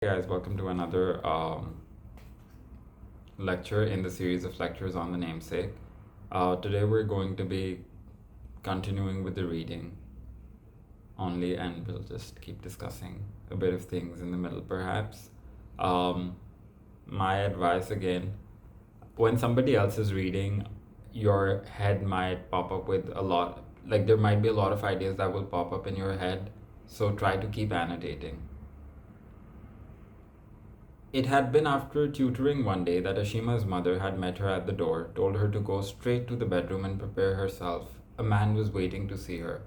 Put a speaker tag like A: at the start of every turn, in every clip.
A: Hey guys, welcome to another lecture in the series of lectures on the namesake. Today we're going to be continuing with the reading only, and we'll just keep discussing a bit of things in the middle, perhaps. Um, my advice again, when somebody else is reading, your head might pop up with a lot, like there might be a lot of ideas that will pop up in your head, so try to keep annotating. It had been after tutoring one day that Ashima's mother had met her at the door, told her to go straight to the bedroom and prepare herself. A man was waiting to see her.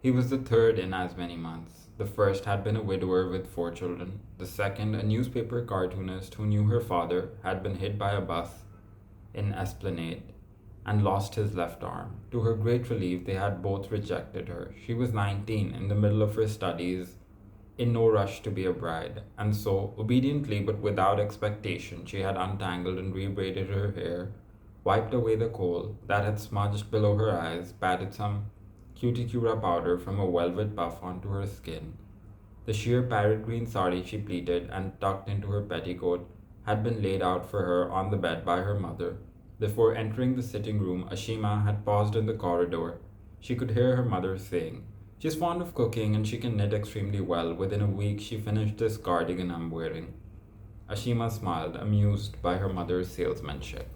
A: He was the third in as many months. The first had been a widower with 4 children. The second, a newspaper cartoonist who knew her father, had been hit by a bus in Esplanade and lost his left arm. To her great relief, they had both rejected her. She was 19, in the middle of her studies, in no rush to be a bride, and so, obediently but without expectation, she had untangled and rebraided her hair, wiped away the kohl that had smudged below her eyes, patted some cuticura powder from a velvet puff onto her skin. The sheer parrot green sari she pleated and tucked into her petticoat had been laid out for her on the bed by her mother. Before entering the sitting room, Ashima had paused in the corridor. She could hear her mother saying, "She's fond of cooking and she can knit extremely well. Within a week, she finished this cardigan I'm wearing." Ashima smiled, amused by her mother's salesmanship.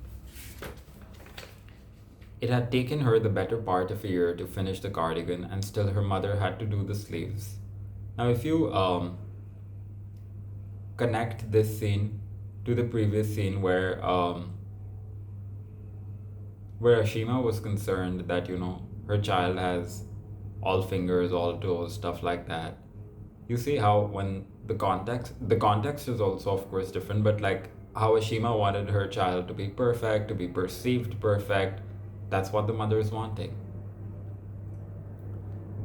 A: It had taken her the better part of a year to finish the cardigan, and still her mother had to do the sleeves. Now, if you connect this scene to the previous scene where Ashima was concerned that her child has all fingers, all toes, stuff like that. You see how when the context is also of course different, but like how Ashima wanted her child to be perfect, to be perceived perfect, that's what the mother is wanting.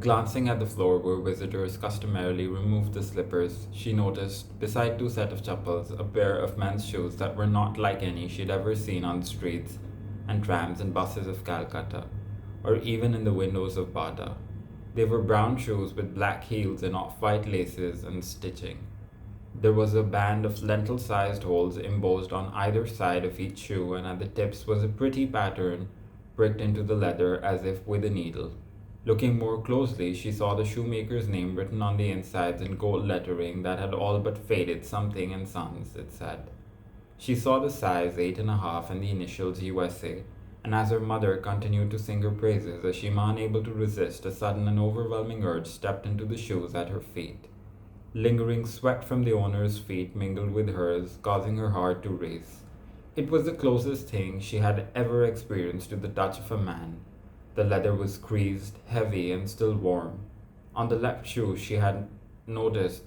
A: Glancing at the floor where visitors customarily removed the slippers, she noticed, beside two sets of chappals, a pair of men's shoes that were not like any she'd ever seen on the streets and trams and buses of Calcutta, or even in the windows of Bata. They were brown shoes with black heels and off-white laces and stitching. There was a band of lentil-sized holes embossed on either side of each shoe, and at the tips was a pretty pattern pricked into the leather as if with a needle. Looking more closely, she saw the shoemaker's name written on the insides in gold lettering that had all but faded. Something and Sons, it said. She saw the size 8.5 and the initials USA, and as her mother continued to sing her praises, Ashima, unable to resist a sudden and overwhelming urge, stepped into the shoes at her feet. Lingering sweat from the owner's feet mingled with hers, causing her heart to race. It was the closest thing she had ever experienced to the touch of a man. The leather was creased, heavy, and still warm. On the left shoe, she had noticed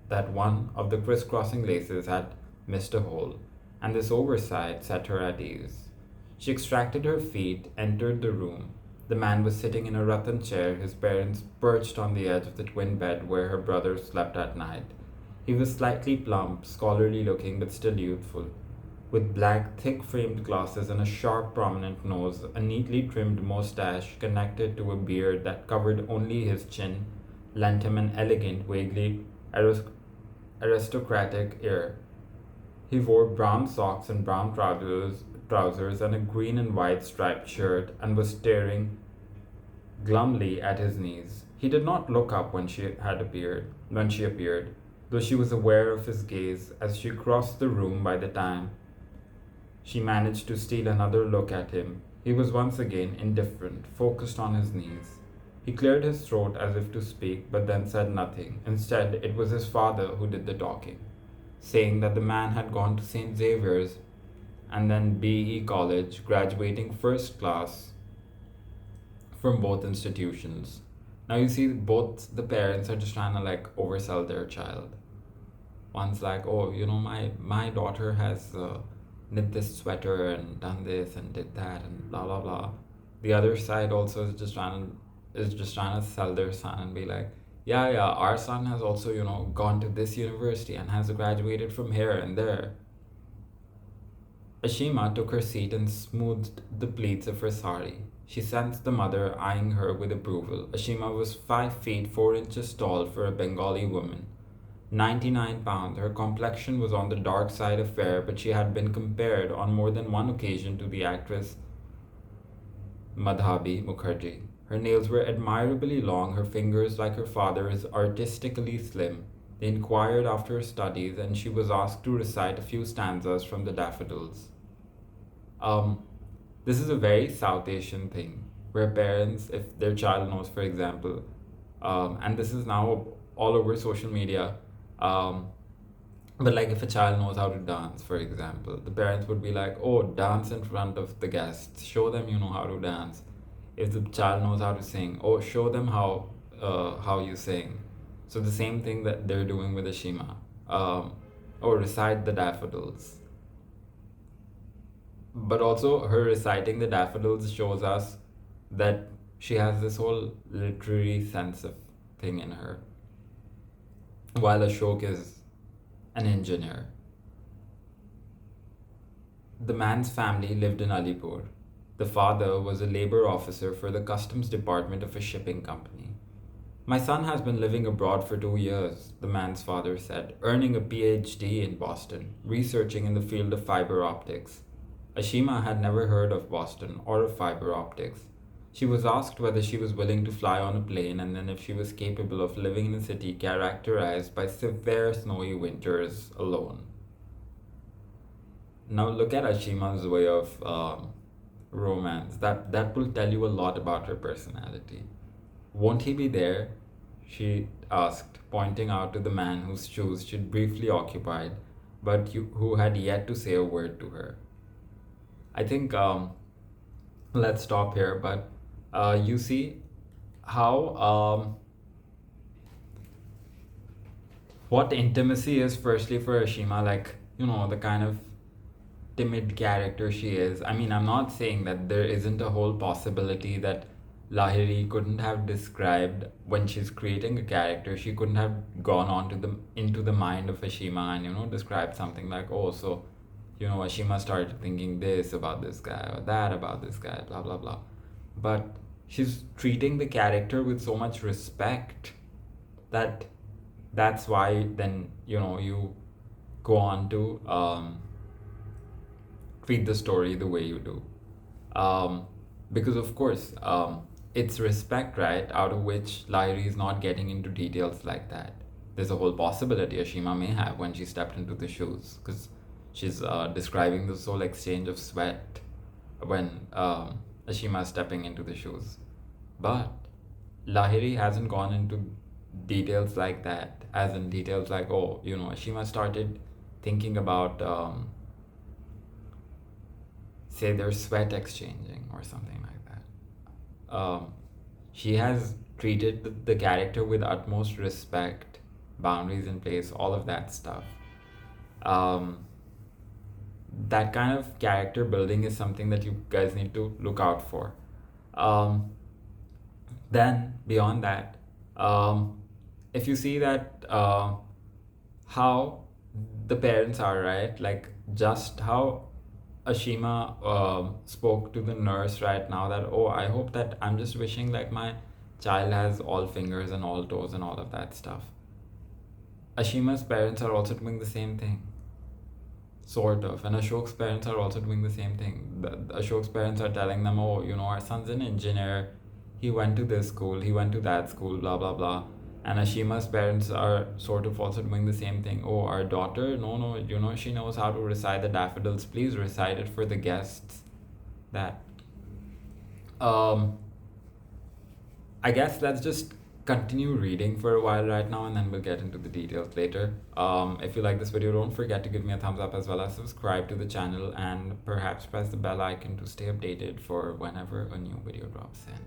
A: that one of the crisscrossing laces had missed a hole, and this oversight set her at ease. She extracted her feet, entered the room. The man was sitting in a rattan chair, his parents perched on the edge of the twin bed where her brother slept at night. He was slightly plump, scholarly looking, but still youthful. With black, thick-framed glasses and a sharp, prominent nose, a neatly trimmed moustache connected to a beard that covered only his chin lent him an elegant, vaguely aristocratic air. He wore brown socks and brown trousers and a green and white striped shirt, and was staring glumly at his knees. He did not look up when she appeared, though she was aware of his gaze as she crossed the room. By the time she managed to steal another look at him, he was once again indifferent, focused on his knees. He cleared his throat as if to speak, but then said nothing. Instead, it was his father who did the talking, saying that the man had gone to St. Xavier's and then BE College, graduating first class from both institutions. Now you see, both the parents are just trying to like oversell their child. One's like, "Oh, my daughter has knit this sweater and done this and did that and blah blah blah." The other side also is just trying to sell their son and be like, "Yeah, yeah, our son has also gone to this university and has graduated from here and there." Ashima took her seat and smoothed the pleats of her sari. She sensed the mother eyeing her with approval. Ashima was 5 feet 4 inches tall for a Bengali woman. £99. Her complexion was on the dark side of fair, but she had been compared on more than one occasion to the actress Madhabi Mukherjee. Her nails were admirably long, her fingers, like her father's, artistically slim. They inquired after her studies, and she was asked to recite a few stanzas from the Daffodils. Um, this is a very South Asian thing, where parents, if their child knows, for example, and this is now all over social media, um, but like if a child knows how to dance, for example, the parents would be like, "Oh, dance in front of the guests. Show them you know how to dance." If the child knows how to sing, oh, show them how you sing. So the same thing that they're doing with Ashima. Or recite the daffodils. But also her reciting the daffodils shows us that she has this whole literary sense of thing in her, while Ashok is an engineer. The man's family lived in Alipur. The father was a labor officer for the customs department of a shipping company. My son has been living abroad for 2 years, the man's father said, earning a PhD in Boston, researching in the field of fiber optics. Ashima had never heard of Boston or of fiber optics. She was asked whether she was willing to fly on a plane and then if she was capable of living in a city characterized by severe snowy winters alone. Now look at Ashima's way of romance. That will tell you a lot about her personality. Won't he be there? She asked, pointing out to the man whose shoes she'd briefly occupied, but who had yet to say a word to her. I think let's stop here, but you see how what intimacy is firstly for Ashima, like, the kind of timid character she is. I mean, I'm not saying that there isn't a whole possibility that Lahiri couldn't have described when she's creating a character, she couldn't have gone on to into the mind of Ashima and described something like, oh, so Ashima started thinking this about this guy or that about this guy, blah blah blah. But she's treating the character with so much respect that's why then you go on to treat the story the way you do. Because of course, it's respect, right? Out of which Lahiri is not getting into details like that. There's a whole possibility Ashima may have when she stepped into the shoes, because she's describing this whole exchange of sweat when Ashima is stepping into the shoes. But Lahiri hasn't gone into details like that, as in details like, oh, Ashima started thinking about say their sweat exchanging or something like that. She has treated the character with utmost respect, boundaries in place, all of that stuff. That kind of character building is something that you guys need to look out for. Then beyond that, if you see that how the parents are, right, like just how Ashima spoke to the nurse right now, that, oh, I hope that I'm just wishing like my child has all fingers and all toes and all of that stuff. Ashima's parents are also doing the same thing, sort of, and Ashok's parents are also doing the same thing. Ashok's parents are telling them, oh, our son's an engineer, he went to this school, he went to that school, blah blah blah. And Ashima's parents are sort of also doing the same thing. Oh, our daughter, no, she knows how to recite the daffodils. Please recite it for the guests. That. I guess let's just continue reading for a while right now, and then we'll get into the details later. If you like this video, don't forget to give me a thumbs up as well as subscribe to the channel, and perhaps press the bell icon to stay updated for whenever a new video drops in.